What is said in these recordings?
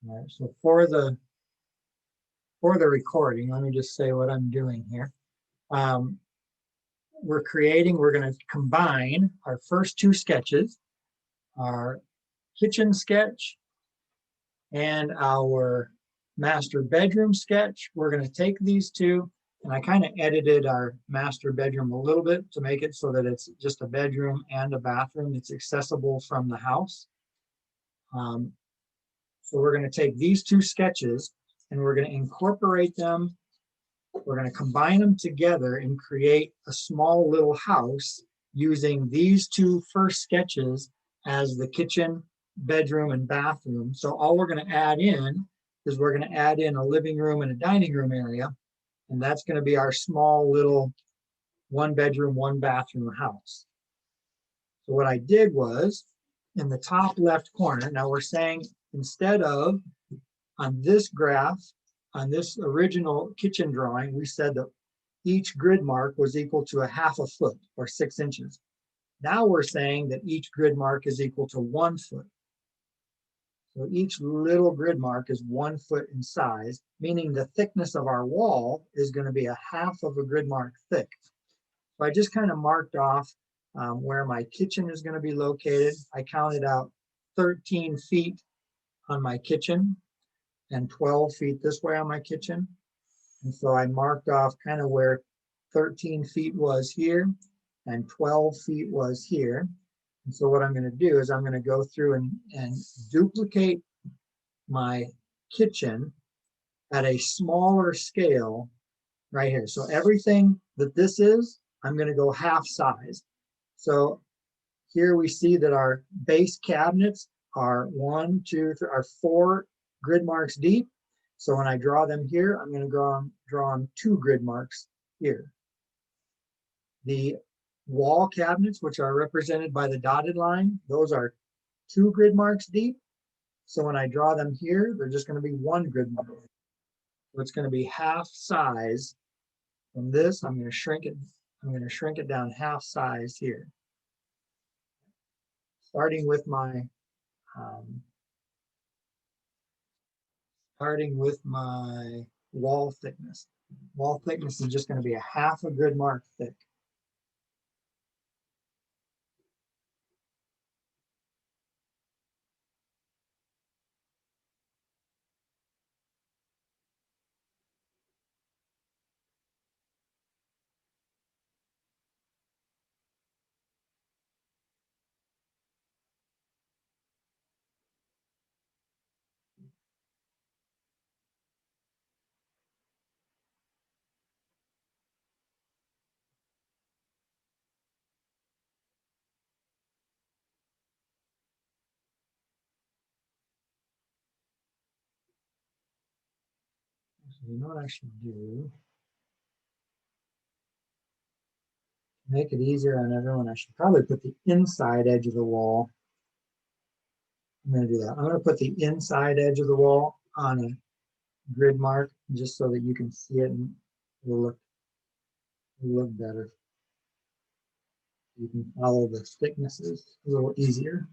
All right, so for the recording, let me just say what I'm doing here. We're going to combine our first two sketches, our kitchen sketch and our master bedroom sketch. We're going to take these two, and I kind of edited our master bedroom a little bit to make it so that it's just a bedroom and a bathroom that's accessible from the house. So we're going to take these two sketches and we're going to incorporate them. We're going to combine them together and create a small little house using these two first sketches as the kitchen, bedroom, and bathroom. So all we're going to add in is we're going to add in a living room and a dining room area, and that's going to be our small little one bedroom, one bathroom house. So what I did was in the top left corner, now we're saying instead of on this graph, on this original kitchen drawing, we said that each grid mark was equal to a half a foot or 6 inches. Now we're saying that each grid mark is equal to 1 foot. So each little grid mark is 1 foot in size, meaning the thickness of our wall is going to be a half of a grid mark thick. So I just kind of marked off where my kitchen is going to be located. I counted out 13 feet on my kitchen and 12 feet this way on my kitchen. And so I marked off kind of where 13 feet was here and 12 feet was here. And so what I'm going to do is I'm going to go through and duplicate my kitchen at a smaller scale right here. So everything that this is, I'm going to go half size. So here we see that our base cabinets are 1, 2, 3, are 4 grid marks deep. So when I draw them here, I'm going to draw on 2 grid marks here. The wall cabinets, which are represented by the dotted line, those are 2 grid marks deep. So when I draw them here, they're just going to be 1 grid mark. So it's going to be half size. From this, I'm going to shrink it down half size here. Starting with my wall thickness. Wall thickness is just going to be a half a grid mark thick. So you know what I should do? Make it easier on everyone, I should probably put the inside edge of the wall. I'm going to do that. I'm going to put the inside edge of the wall on a grid mark just so that you can see it and it'll look better. You can follow the thicknesses a little easier.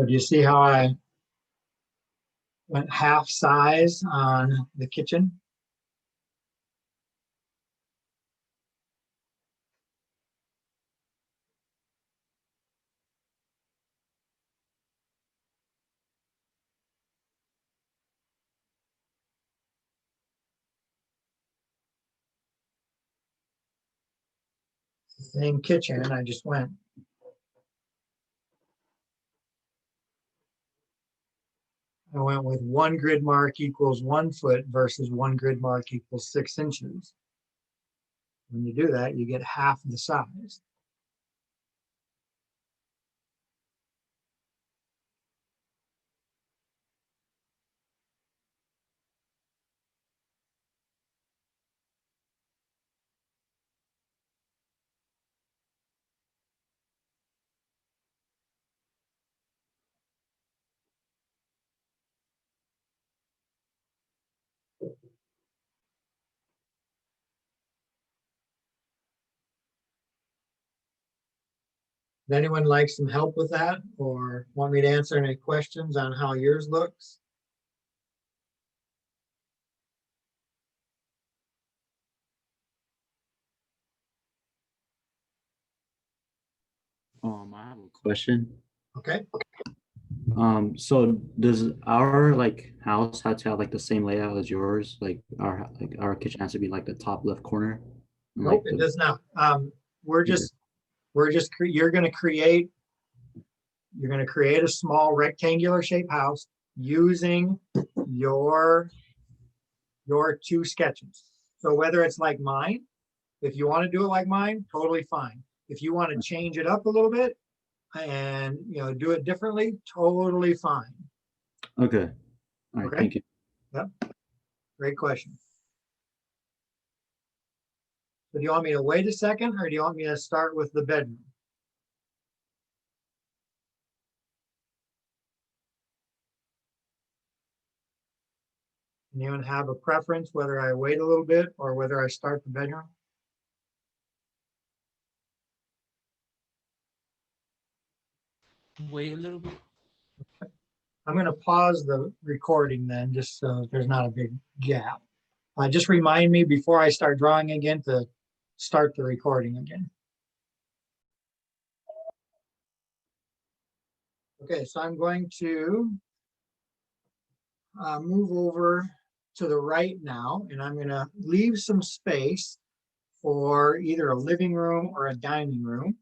So do you see how I went half size on the kitchen? Same kitchen, I just went. I went with one grid mark equals 1 foot versus one grid mark equals 6 inches. When you do that, you get half the size. Does anyone like some help with that or want me to answer any questions on how yours looks? I have a question. Okay. So does our like house have to have like the same layout as yours? Like our kitchen has to be like the top left corner, and Nope, like it the does not. We're okay. just, you're going to create a small rectangular shaped house using your, your two sketches. So whether it's like mine, if you want to do it like mine, totally fine. If you want to change it up a little bit and do it differently, totally fine. Okay. All right. Okay. Thank you. Yep. Great question. So do you want me to wait a second or do you want me to start with the bedroom? Anyone have a preference whether I wait a little bit or whether I start the bedroom? Wait a little bit. I'm going to pause the recording then, just so there's not a big gap. Just remind me before I start drawing again to start the recording again. Okay, so I'm going to move over to the right now, and I'm going to leave some space for either a living room or a dining room.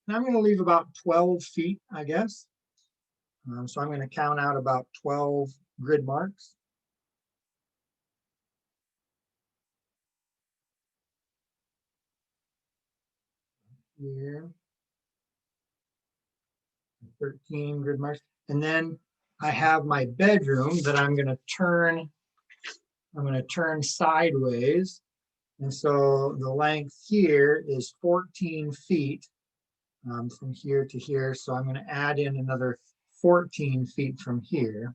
And I'm going to leave about 12 feet, I guess. So I'm going to count out about 12 grid marks. Here, 13 grid marks. And then I have my bedroom that I'm going to turn sideways. And so the length here is 14 feet from here to here. So I'm going to add in another 14 feet from here.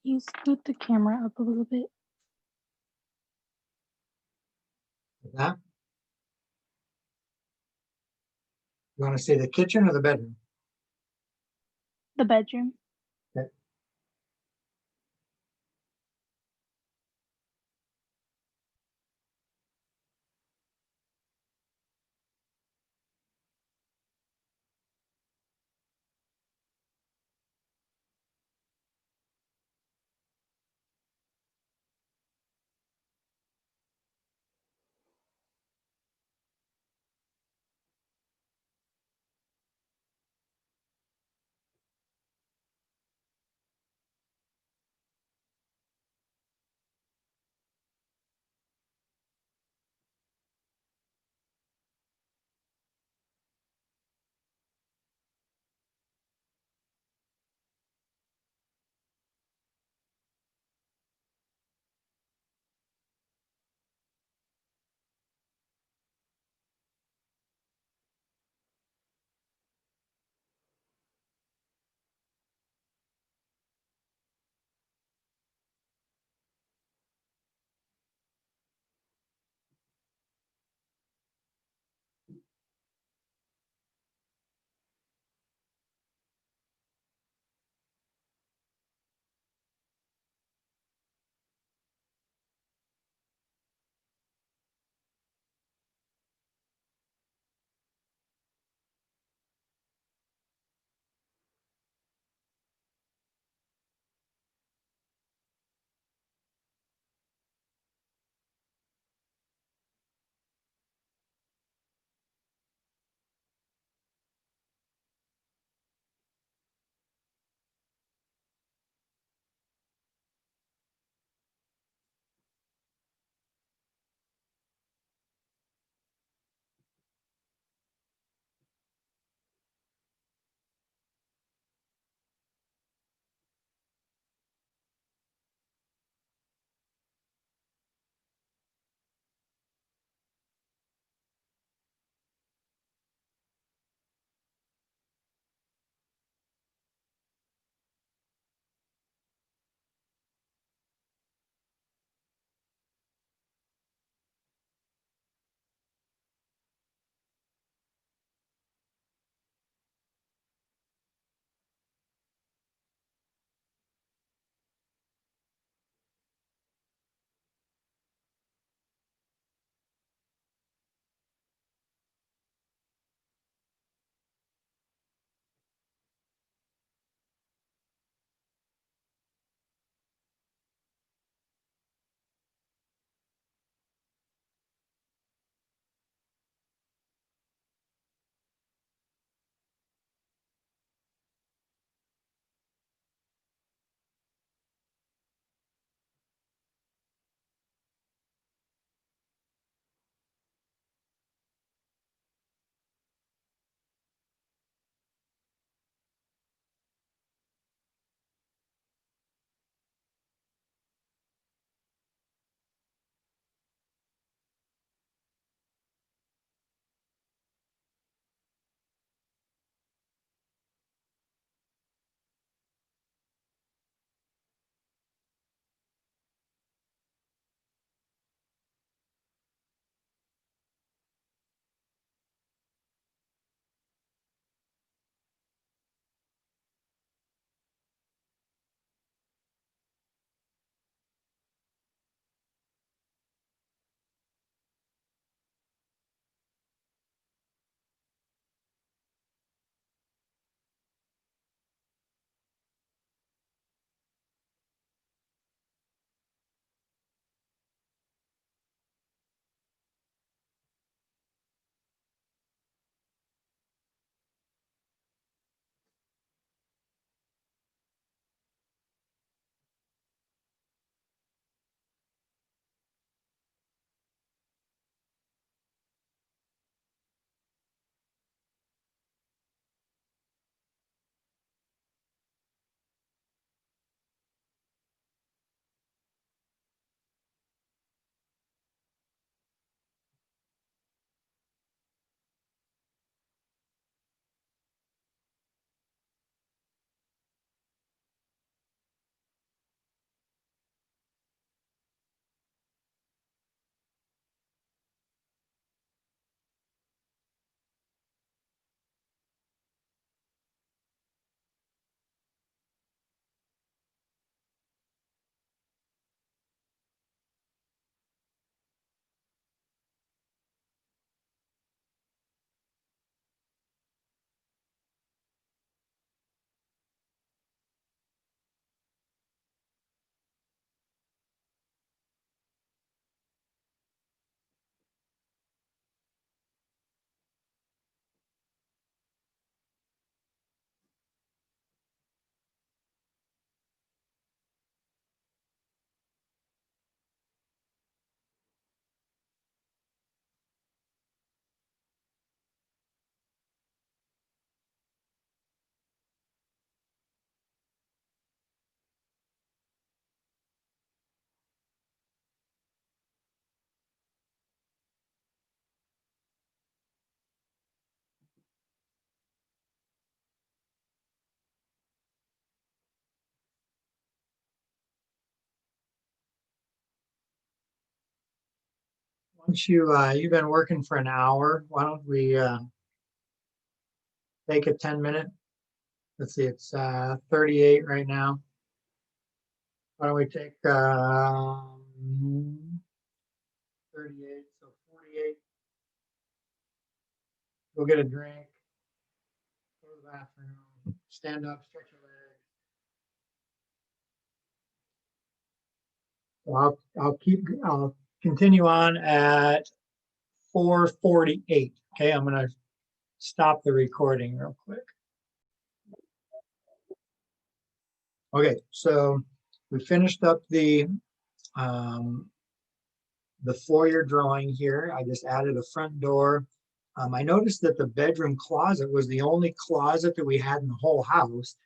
You scoot the camera up a little bit. Like that. You want to say the kitchen or the bedroom? The bedroom. Okay. Once you've been working for an hour, why don't we take a 10-minute? Let's see, it's 38 right now. Why don't we take 38, so 48. Go get a drink, go to the bathroom, stand up, stretch your legs. So I'll continue on at 4:48. Okay, I'm gonna stop the recording real quick. Okay, so we finished up the foyer drawing here. I just added a front door. I noticed that the bedroom closet was the only closet that we had in the whole house.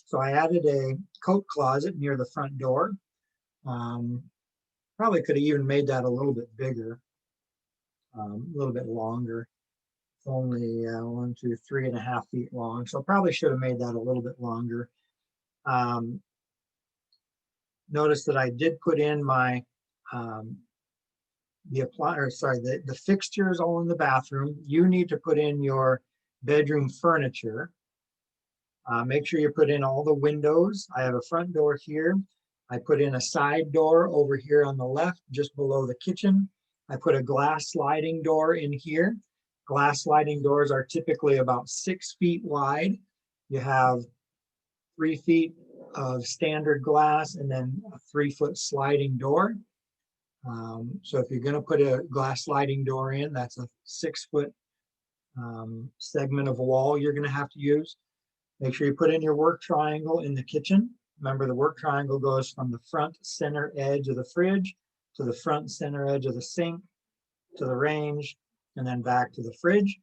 So I added a coat closet near the front door. Probably could have even made that a little bit bigger, a little bit longer. It's only 1, 2, 3.5 feet long. So probably should have made that a little bit longer. Notice that I did put in my the fixtures all in the bathroom. You need to put in your bedroom furniture. Make sure you put in all the windows. I have a front door here. I put in a side door over here on the left, just below the kitchen. I put a glass sliding door in here. Glass sliding doors are typically about 6 feet wide. You have 3 feet of standard glass and then a 3-foot sliding door. So if you're going to put a glass sliding door in, that's a 6-foot segment of wall you're going to have to use. Make sure you put in your work triangle in the kitchen. Remember, the work triangle goes from the front center edge of the fridge to the front center edge of the sink, to the range, and then back to the fridge.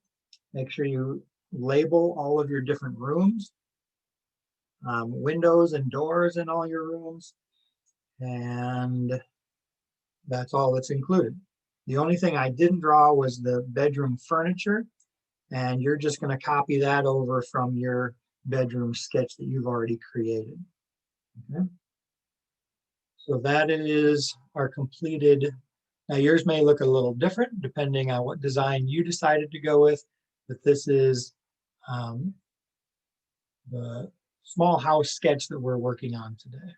Make sure you label all of your different rooms, windows and doors in all your rooms, and that's all that's included. The only thing I didn't draw was the bedroom furniture, and you're just going to copy that over from your bedroom sketch that you've already created. Okay. So that is our completed. Now yours may look a little different depending on what design you decided to go with, but this is the small house sketch that we're working on today.